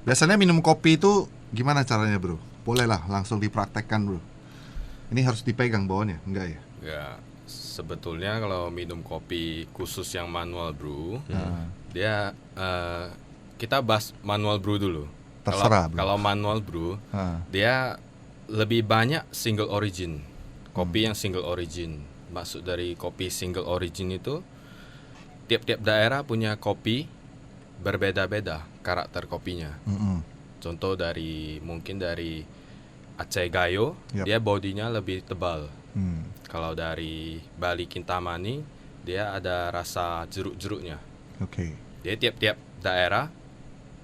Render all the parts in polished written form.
Biasanya minum kopi itu gimana caranya bro? Boleh lah langsung dipraktekkan bro. Ini harus dipegang bawahnya, enggak ya? Ya, sebetulnya kalau minum kopi khusus yang manual brew, dia kita bahas manual brew dulu. Terserah bro. Kalau manual brew, dia lebih banyak single origin. Kopi yang single origin. Maksud dari kopi single origin itu tiap-tiap daerah punya kopi berbeda-beda karakter kopinya. Contoh mungkin dari Aceh Gayo, dia bodinya lebih tebal. Kalau dari Bali Kintamani, dia ada rasa jeruk-jeruknya. Jadi tiap-tiap daerah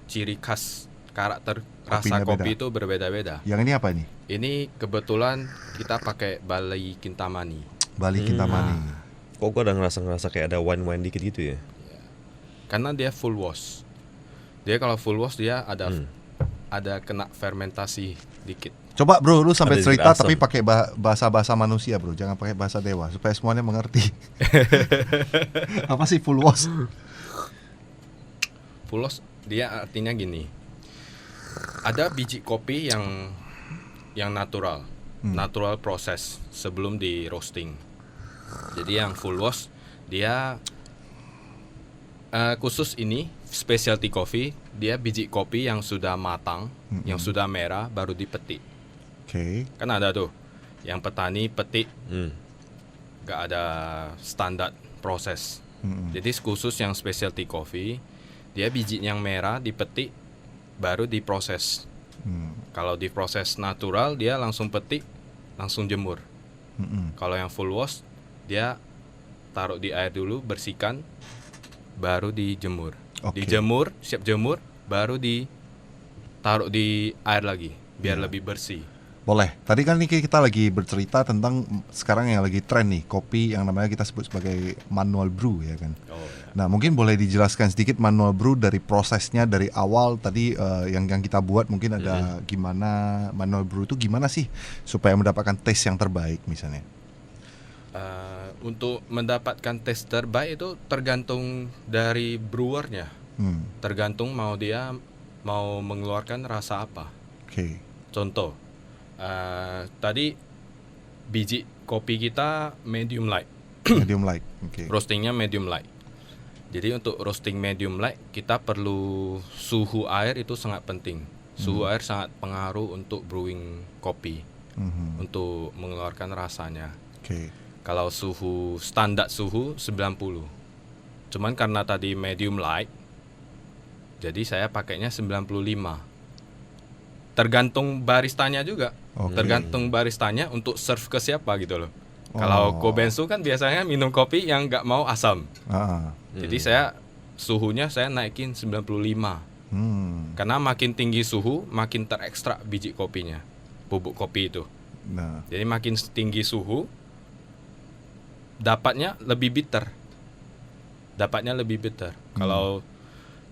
ciri khas karakter rasa kopi itu berbeda-beda. Yang ini apa ini? Ini kebetulan kita pakai Bali Kintamani. Bali Kintamani. Kok gue ada ngerasa kayak ada wine dikit gitu ya? Karena dia full wash. Dia kalau full wash dia ada kena fermentasi dikit. Coba bro, lu sampai Ada cerita asam. tapi pakai bahasa manusia bro, jangan pakai bahasa dewa supaya semuanya mengerti. Apa sih full wash? Full wash dia artinya gini. Ada biji kopi yang natural, natural proses sebelum di roasting. Jadi yang full wash dia khusus ini specialty coffee, dia biji kopi yang sudah matang, yang sudah merah baru dipetik. Kan ada tuh yang petani petik, gak ada standar proses. Jadi khusus yang specialty coffee, dia biji yang merah dipetik baru diproses. Kalau diproses natural dia langsung petik, langsung jemur. Kalau yang full wash dia taruh di air dulu, bersihkan, baru dijemur. Dijemur, siap jemur, baru ditaruh di air lagi biar lebih bersih. Boleh. Tadi kan ini kita lagi bercerita tentang sekarang yang lagi tren nih, kopi yang namanya kita sebut sebagai manual brew ya kan. Nah, mungkin boleh dijelaskan sedikit manual brew dari prosesnya dari awal tadi yang kita buat, mungkin ada gimana manual brew itu gimana sih supaya mendapatkan taste yang terbaik misalnya. Untuk mendapatkan taste terbaik itu tergantung dari brewernya. Tergantung dia mau mengeluarkan rasa apa. Contoh, tadi biji kopi kita medium light. Medium light. Roastingnya medium light. Jadi untuk roasting medium light kita perlu suhu air itu sangat penting. Suhu air sangat pengaruh untuk brewing kopi, untuk mengeluarkan rasanya. Kalau standar suhu 90. Cuman karena tadi medium light, jadi saya pakainya 95. Tergantung baristanya juga. Tergantung baristanya untuk serve ke siapa gitu loh. Kalau Kobensu kan biasanya minum kopi yang nggak mau asam. Jadi suhunya saya naikin 95. Karena makin tinggi suhu, makin terekstrak biji kopinya, bubuk kopi itu. Jadi makin tinggi suhu, dapatnya lebih bitter. Kalau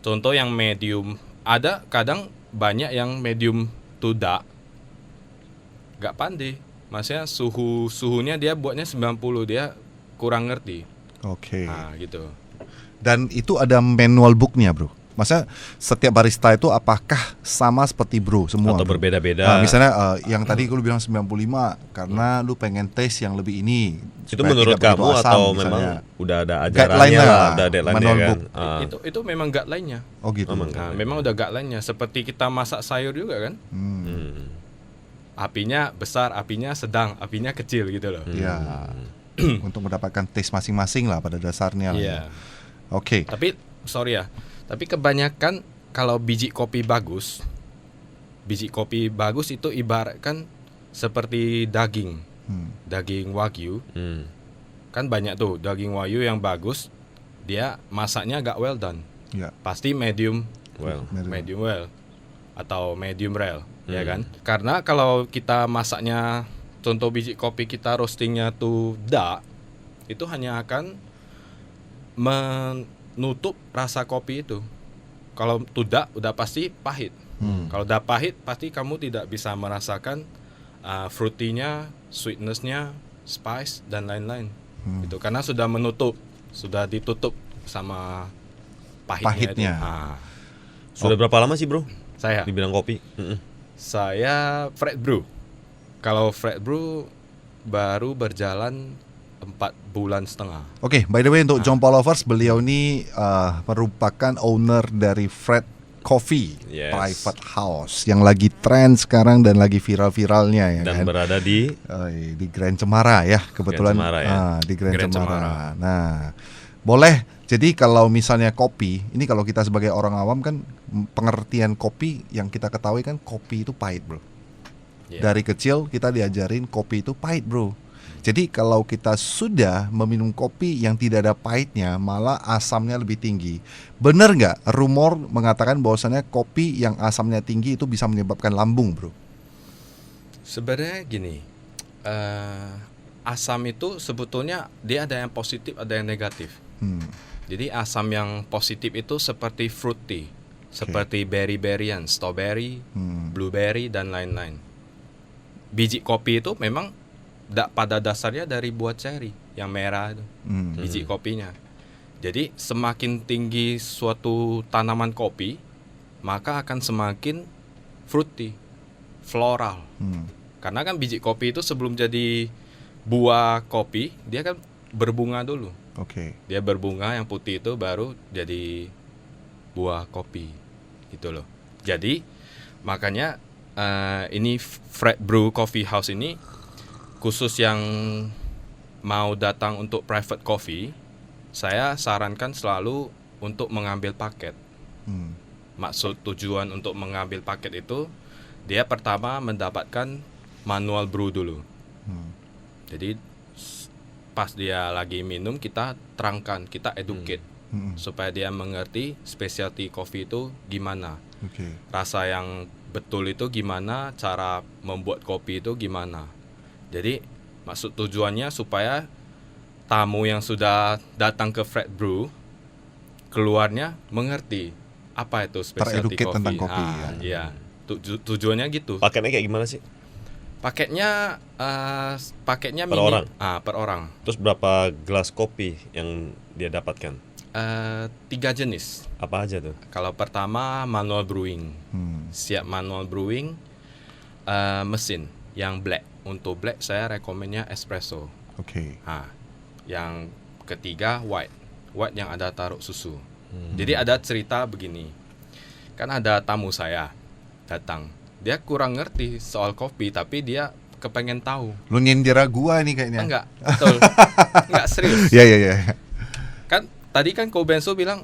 contoh yang medium, ada kadang banyak yang medium to dark gak pandai. Maksudnya suhunya dia buatnya 90, dia kurang ngerti. Nah, gitu. Dan itu ada manual booknya bro. Masa setiap barista itu apakah sama seperti bro semua? Atau berbeda-beda? Nah, misalnya yang tadi lu bilang 95 karena lu pengen taste yang lebih ini. Itu menurut kamu asam, atau misalnya. memang udah ada ajarannya lah, ada deadline-nya kan? Itu memang guideline-nya. Oh gitu. Memang udah guideline-nya. Seperti kita masak sayur juga kan. Apinya besar, apinya sedang, apinya kecil gitu loh. Iya. Untuk mendapatkan taste masing-masing lah pada dasarnya. Iya. Tapi sorry ya. Tapi kebanyakan kalau biji kopi bagus itu ibaratkan seperti daging. Daging wagyu. Kan banyak tuh daging wagyu yang bagus, dia masaknya agak well done. Pasti medium well atau medium rare, ya kan? Karena kalau kita masaknya, contoh biji kopi kita roastingnya tuh dark, itu hanya akan menutup rasa kopi itu. Kalau tidak, udah pasti pahit. Kalau udah pahit, pasti kamu tidak bisa merasakan fruity-nya, sweetness-nya, spice dan lain-lain. Itu karena sudah ditutup sama pahitnya. Sudah berapa lama sih bro? Di bidang kopi? Saya Fred Brew. Kalau Fred Brew baru berjalan 4 bulan setengah. Oke, by the way untuk John Paul Lovers, beliau ini merupakan owner dari Fred Coffee Private House yang lagi tren sekarang dan lagi viral-viralnya ya dan kan? Berada di Grand Cemara ya, kebetulan Grand Cemara, ya. Di Grand Cemara. Nah, boleh. Jadi kalau misalnya kopi, ini kalau kita sebagai orang awam kan pengertian kopi yang kita ketahui kan kopi itu pahit, bro. Dari kecil kita diajarin kopi itu pahit, bro. Jadi kalau kita sudah meminum kopi yang tidak ada pahitnya, malah asamnya lebih tinggi. Bener nggak? Rumor mengatakan bahwasannya kopi yang asamnya tinggi itu bisa menyebabkan lambung, bro. Sebenarnya gini, asam itu sebetulnya dia ada yang positif, ada yang negatif. Jadi asam yang positif itu seperti fruity, seperti berry-berryan, strawberry, blueberry dan lain-lain. Biji kopi itu memang pada dasarnya dari buah ceri yang merah itu, biji kopinya. Jadi semakin tinggi suatu tanaman kopi, maka akan semakin fruity, floral. Karena kan biji kopi itu sebelum jadi buah kopi, dia kan berbunga dulu. Dia berbunga yang putih itu baru jadi buah kopi, gitu loh. Jadi makanya ini Fred Brew Coffee House ini khusus yang mau datang untuk private coffee, saya sarankan selalu untuk mengambil paket. Maksud tujuan untuk mengambil paket itu, dia pertama mendapatkan manual brew dulu. Jadi pas dia lagi minum, kita terangkan, kita educate, supaya dia mengerti specialty coffee itu gimana, rasa yang betul itu gimana, cara membuat kopi itu gimana. Jadi maksud tujuannya supaya tamu yang sudah datang ke Fred Brew keluarnya mengerti apa itu specialty coffee. Tentang kopi. Iya. Tujuannya gitu. Paketnya kayak gimana sih? Paketnya per mini, orang. Per orang. Terus berapa gelas kopi yang dia dapatkan? 3 jenis. Apa aja tuh? Kalau pertama manual brewing. Siap manual brewing, mesin yang black. Untuk black saya rekomennya espresso. Yang ketiga white yang ada taruh susu. Jadi ada cerita begini. Kan ada tamu saya datang. Dia kurang ngerti soal kopi, tapi dia kepengen tahu. Lu nyindir gua nih kayaknya. Enggak, betul. Enggak, serius. Iya. Kan tadi kan Ko Benso bilang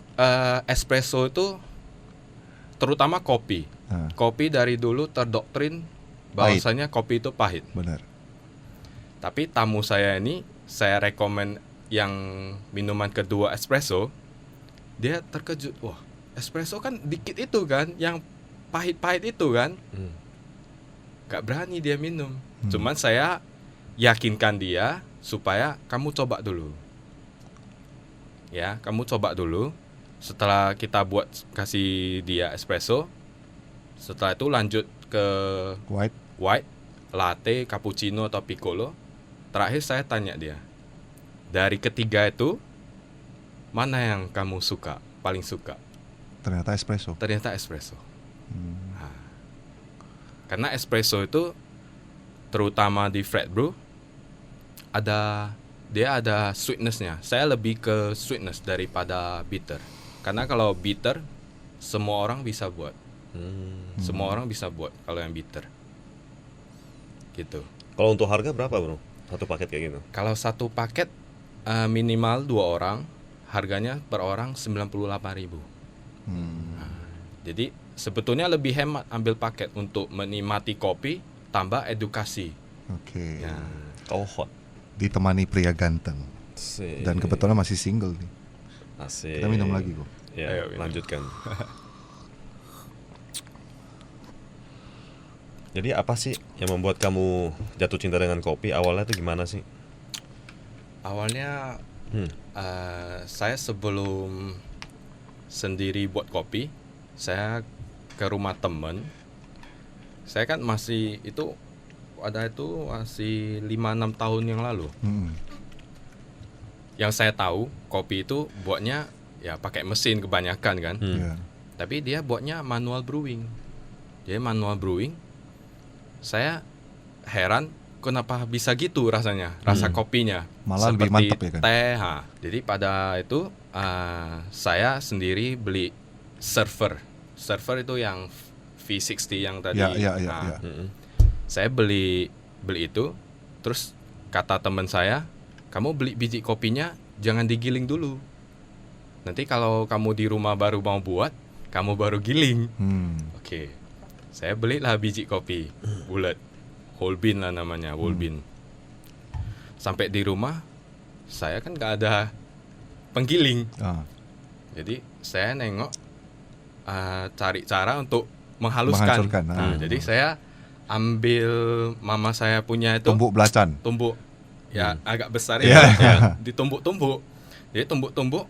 espresso itu terutama kopi. Kopi dari dulu terdoktrin bahwasanya kopi itu pahit. Benar. Tapi tamu saya ini, saya rekomen yang minuman kedua espresso, dia terkejut. Wah, espresso kan dikit itu kan, yang pahit-pahit itu kan. Gak berani dia minum. Cuman saya yakinkan dia supaya kamu coba dulu. Ya, kamu coba dulu. Setelah kita buat kasih dia espresso, setelah itu lanjut ke white, latte, cappuccino atau piccolo. Terakhir saya tanya dia, dari ketiga itu mana yang kamu suka, paling suka? Ternyata espresso. Karena espresso itu terutama di Fred Brew dia ada sweetness-nya. Saya lebih ke sweetness daripada bitter. Karena kalau bitter semua orang bisa buat. Semua orang bisa buat kalau yang bitter. Gitu. Kalau untuk harga berapa, bro? Satu paket kayak gitu? Kalau satu paket minimal 2 orang, harganya per orang 98.000. Jadi sebetulnya lebih hemat ambil paket untuk menikmati kopi tambah edukasi. Ya. Kau hot. Ditemani pria ganteng. Dan kebetulan masih single nih. Asik. Kita minum lagi kok. Ya, lanjutkan. Jadi apa sih yang membuat kamu jatuh cinta dengan kopi? Awalnya tuh gimana sih? Awalnya saya sebelum sendiri buat kopi, saya ke rumah temen. Saya kan masih masih 5-6 tahun yang lalu. Yang saya tahu kopi itu buatnya ya pakai mesin kebanyakan kan. Tapi dia buatnya manual brewing. Jadi manual brewing, saya heran kenapa bisa gitu rasanya, rasa kopinya. Malah lebih seperti mantap ya kan? teh. Jadi pada itu saya sendiri beli server. Server itu yang V60 yang tadi. Ya. Saya beli itu, terus kata teman saya, kamu beli biji kopinya jangan digiling dulu. Nanti kalau kamu di rumah baru mau buat, kamu baru giling. Oke. Saya belilah biji kopi bulat, whole bean lah namanya, whole bean. Sampai di rumah, saya kan nggak ada penggiling. Jadi saya nengok cari cara untuk menghaluskan. Jadi saya ambil mama saya punya itu tumbuk belacan. Tumbuk ya agak besar ya. Ditumbuk-tumbuk. Jadi tumbuk-tumbuk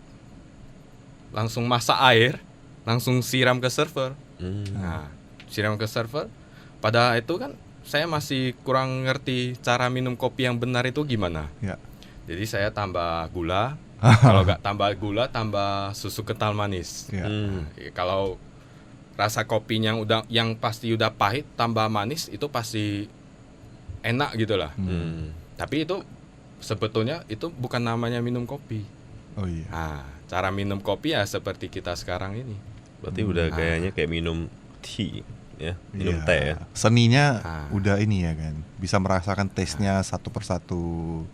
langsung masak air, langsung siram ke server. Nah, siram ke server. Pada itu kan saya masih kurang ngerti cara minum kopi yang benar itu gimana. Ya. Jadi saya tambah gula. Kalau nggak tambah gula, tambah susu kental manis. Ya. Kalau rasa kopinya yang pasti udah pahit tambah manis itu pasti enak gitulah. Tapi itu sebetulnya itu bukan namanya minum kopi. Oh iya. Nah, cara minum kopi ya seperti kita sekarang ini. Berarti udah kayaknya kayak minum tea ya, minum teh ya. Seninya udah ini ya kan, bisa merasakan taste-nya satu persatu.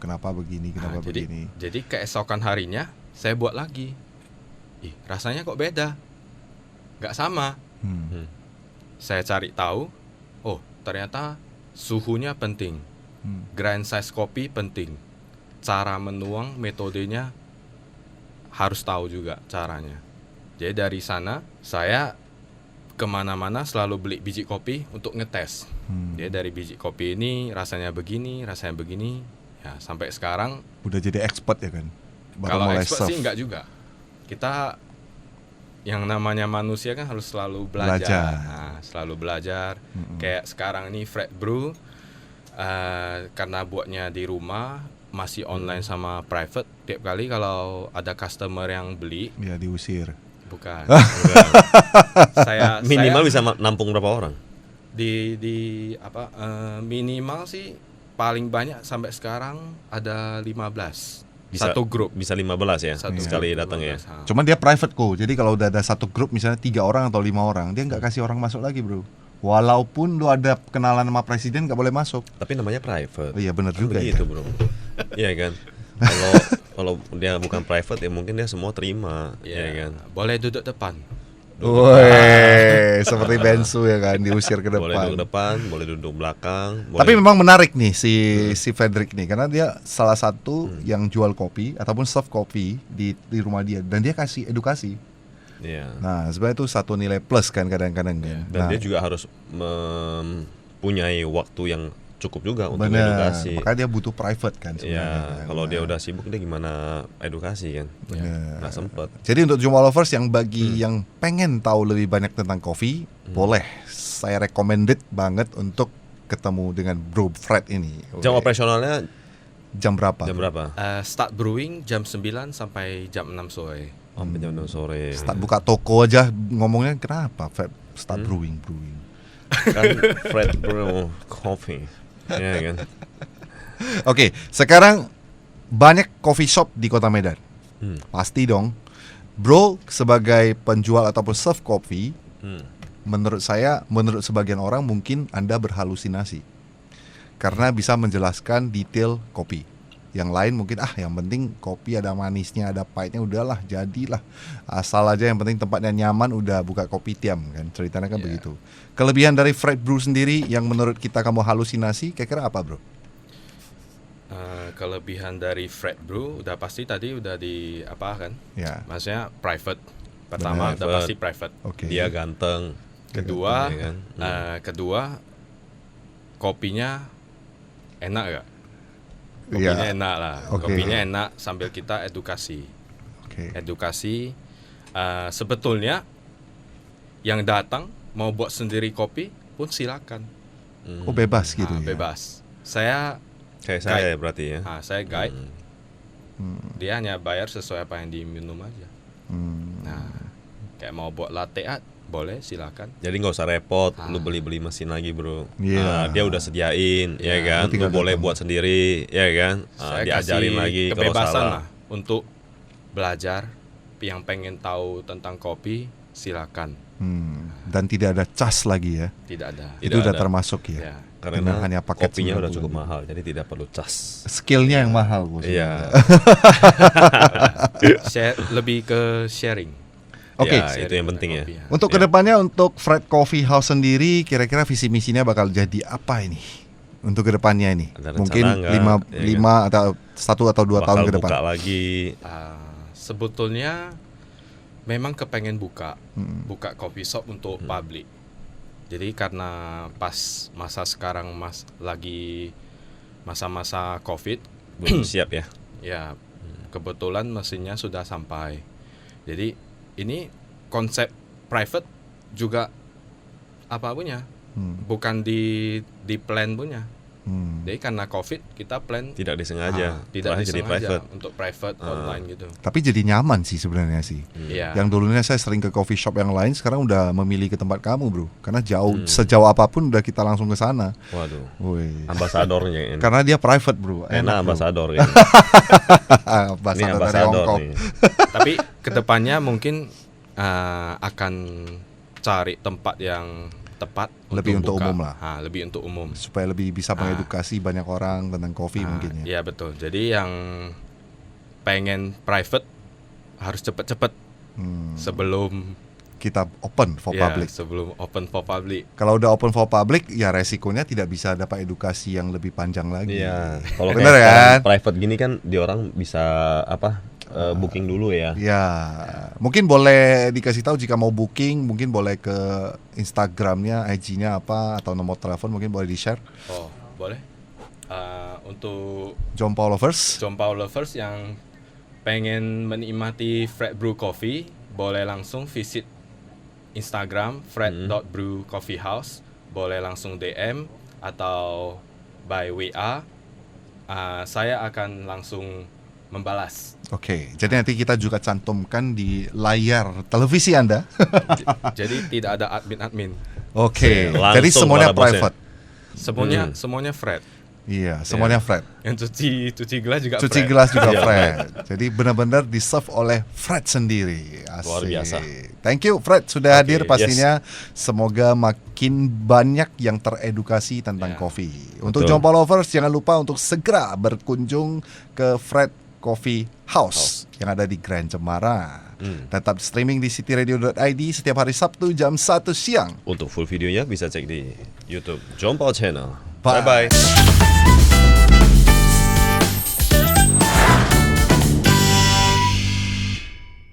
Kenapa begini, kenapa begini. Jadi keesokan harinya saya buat lagi. Rasanya kok beda, nggak sama. Saya cari tahu, oh ternyata suhunya penting, grind size kopi penting, cara menuang metodenya harus tahu juga caranya. Jadi dari sana saya kemana-mana selalu beli biji kopi untuk ngetes. Jadi dari biji kopi ini rasanya begini, ya sampai sekarang. Udah jadi expert ya kan? Kalau expert sih enggak juga. Kita yang namanya manusia kan harus selalu belajar. Nah, selalu belajar. Kayak sekarang ini Fred Brew, karena buatnya di rumah, masih online sama private. Tiap kali kalau ada customer yang beli, ya diusir. Bukan. saya minimal bisa nampung berapa orang? Minimal sih paling banyak sampai sekarang ada 15. Bisa, satu grup bisa 15 ya satu sekali datang ya. Cuman dia private kok. Jadi kalau udah ada satu grup misalnya 3 orang atau 5 orang, dia nggak kasih orang masuk lagi, bro. Walaupun lu ada kenalan sama presiden nggak boleh masuk. Tapi namanya private. Oh iya benar juga ya. Bro. Iya kan. Kalau dia bukan private ya mungkin dia semua terima, ya kan. Boleh duduk depan. Woi, seperti Bensu ya kan, diusir ke depan. Boleh duduk depan, boleh duduk belakang. Tapi memang menarik nih si Frederick nih, karena dia salah satu yang jual kopi ataupun serve kopi di rumah dia, dan dia kasih edukasi. Iya. Nah, sebenarnya itu satu nilai plus kan kadang-kadang kan. Dan dia juga harus mempunyai waktu yang cukup juga untuk edukasi. Makanya dia butuh private kan sebenarnya. Ya, kalau dia udah sibuk dia gimana edukasi kan? Nggak sempet. Jadi untuk Jumlah Lovers yang bagi yang pengen tahu lebih banyak tentang kopi, boleh saya recommended banget untuk ketemu dengan Bro Fred ini. Jam operasionalnya jam berapa? Start brewing jam 9 sampai jam 6 sore. Sampai jam 6 sore. Start buka toko aja ngomongnya kenapa Fred start brewing. Kan Fred Brew Coffee. Ya kan. Oke, sekarang banyak coffee shop di Kota Medan. Pasti dong. Bro sebagai penjual ataupun serve kopi, menurut saya, menurut sebagian orang mungkin Anda berhalusinasi karena bisa menjelaskan detail kopi. Yang lain mungkin yang penting kopi ada manisnya, ada pahitnya, udahlah jadilah. Asal aja yang penting tempatnya nyaman, udah buka kopi tiam kan. Ceritanya kan begitu. Kelebihan dari Fred Brew sendiri yang menurut kita kamu halusinasi, kira-kira apa, Bro? Kelebihan dari Fred Brew udah pasti tadi udah di apa kan? Ya. Maksudnya private. Pertama udah pasti private. Okay. Dia ganteng. Kedua, kedua kopinya enak gak? Kopinya enak lah. Kopinya enak sambil kita edukasi. Edukasi. Sebetulnya yang datang mau buat sendiri kopi pun silakan. Oh bebas gitu ya? Bebas. Saya kayak saya berarti ya. Saya guide. Dia hanya bayar sesuai apa yang diminum aja. Nah, kayak mau buat latte art boleh silakan. Jadi nggak usah repot, lu beli mesin lagi bro. Iya. Dia udah sediain, ya kan. Lu Tinggal boleh datang. buat sendiri, ya kan. Saya Diajarin kasih lagi kalau kebebasan salah. lah untuk belajar. Yang pengen tahu tentang kopi silakan. Dan tidak ada cas lagi ya. Tidak ada. Itu udah ada. termasuk ya. Ya. Karena Dengan hanya paket kopinya udah 90 cukup ribu. mahal, jadi tidak perlu cas. Skillnya yang mahal bos. Iya. Lebih ke sharing. Oke. Ya, itu Sharing yang penting ya. tentang kopi, Untuk kedepannya untuk Fred Coffee House sendiri kira-kira visi misinya bakal jadi apa ini? Untuk kedepannya ini Ada rencana mungkin nggak? lima atau 1 atau 2 tahun Bakal ke depan. buka lagi. Sebetulnya memang kepengen buka coffee shop untuk publik. Jadi karena pas masa sekarang lagi masa-masa COVID, Belum siap ya. ya kebetulan mesinnya sudah sampai. Jadi ini konsep private juga apa punya, bukan di plan punya. Jadi karena COVID kita plan Tidak disengaja. tidak Malah jadi disengaja private. untuk private online gitu. Tapi jadi nyaman sih sebenarnya sih. Iya. Yang dulunya saya sering ke coffee shop yang lain, sekarang udah memilih ke tempat kamu bro. Karena sejauh apapun udah kita langsung ke sana. Waduh. Woi. Ambasadornya ini. Karena dia private bro. Enak bro. ambasador ya. Ini Ambasador dari ambasador Hongkong. nih. Tapi kedepannya mungkin akan cari tempat yang tepat Lebih untuk buka. umum lah. Lebih untuk umum. Supaya lebih bisa mengedukasi banyak orang tentang kopi mungkin ya. Iya betul. Jadi yang pengen private harus cepet-cepet sebelum Kita open for public. sebelum open for public. Kalau udah open for public, ya resikonya tidak bisa dapat edukasi yang lebih panjang lagi. Iya. Kalau Bener kayak kan? sekarang private gini kan di orang bisa booking dulu ya. Ya, mungkin boleh dikasih tahu jika mau booking, mungkin boleh ke Instagramnya, IG-nya apa, atau nomor telepon mungkin boleh di-share. Oh, boleh. Untuk John Paul Lovers. John Paul Lovers yang pengen menikmati Fred Brew Coffee, boleh langsung visit Instagram fred.brewcoffeehouse, boleh langsung DM atau by WA. Saya akan langsung membalas. Oke, jadi nanti kita juga cantumkan di layar televisi Anda. Jadi tidak ada admin. Oke, Langsung jadi semuanya pada bosnya. private. Semuanya Fred. Iya, semuanya Fred. Yang cuci gelas juga Cuci Fred. gelas juga Iya, Fred. Jadi benar-benar di-serve oleh Fred sendiri. Asik. Luar biasa. Thank you Fred sudah hadir Oke, pastinya. Semoga makin banyak yang teredukasi tentang Ya. kopi. Untuk Betul. John Paul Lovers jangan lupa untuk segera berkunjung ke Fred Coffee House yang ada di Grand Cemara. Tetap streaming di cityradio.id setiap hari Sabtu jam 1 siang. Untuk full videonya bisa cek di YouTube John Paul Channel. Bye. Bye bye.